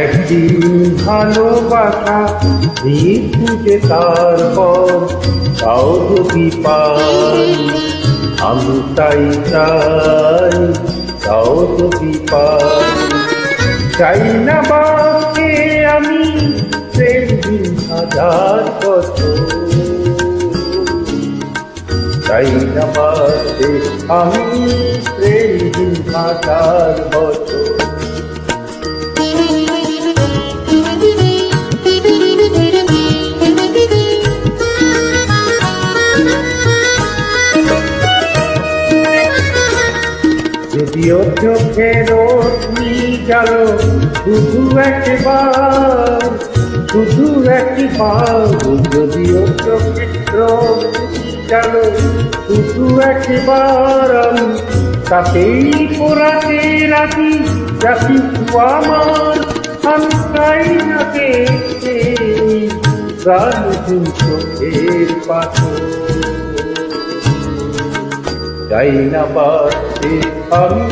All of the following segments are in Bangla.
একদিন ভালোবাসা খুঁজে তারপর তাও যদি পাই, আমি তাই চাই, তাও যদি পাই। চাই না বাঁচতে আমি প্রেম দিন হাজার বছর, চাই না বাঁচতে আমি প্রেম দিন হাজার বছর। যদিও চোখে রোশনি গেল শুধু একবার, শুধু একবার, যদিও চোখে রোশনি গেল শুধু একবার, আমি তাতেই পোড়াতে রাজি, যা কিছু আমার আমি চাই না দেখতে প্রাণ চোখের পাথর। চাই না বাঁচতে আমি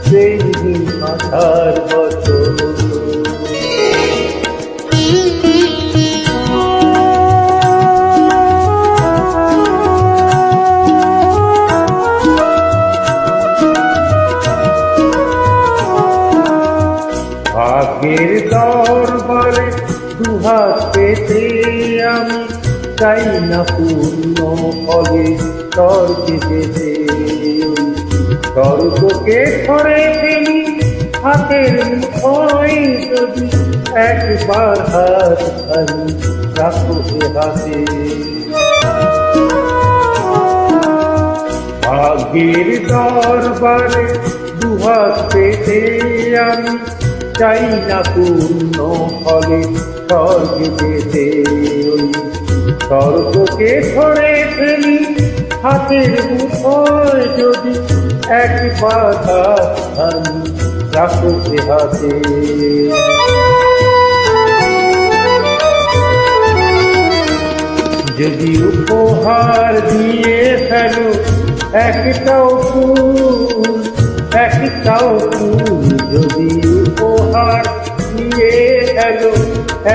সেই দিন হাজার বছর। ভাগ্যের দরবারে দুহাত পেতে আমি চাই না পূর্ণ ফলে স্বর্গে যেতে, স্বর্গকে ধরে ফেলি হাতের মুঠোয়, যদি একবার হাত খালি রাখো হাতে। ভাগ্যের দরবারে দুহাত পেতে আমি চাই না পূর্ণ ফলে স্বর্গে যেতে, স্বর্গকে ধরে ফেলি হাতের মুঠোয়, যদি একবার হাত আমি রাখো হাতে। যদি উপহার দিয়ে ফেলো একটাও ফুল, একটাও ফুল, যদি উপহার দিয়ে ফেলো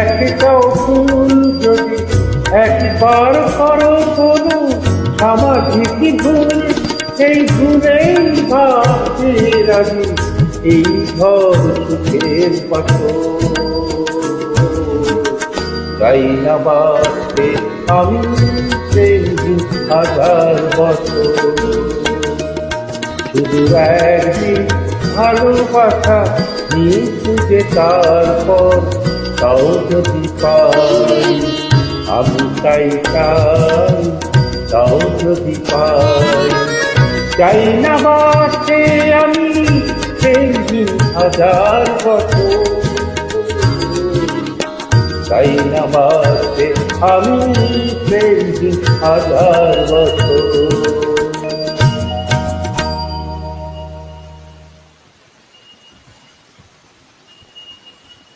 একটাও ফুল, যদি একবার করো কোনো সামাজিক ভুল, সেই ভুলেই ভাবতে রাজি এই ঘর সুখের পাথর। চাই না বাঁচতে আমি সেই দিন হাজার বছর, শুধু একদিন ভালোবাসা নিয়ে খুঁজে তারপর তাও যদি পাই, আমি তাই চাই, তাও যদি পাই। চাই না বাঁচতে আমি সেই দিন হাজার বছর, চাই না বাঁচতে আমি সেই দিন হাজার বছর।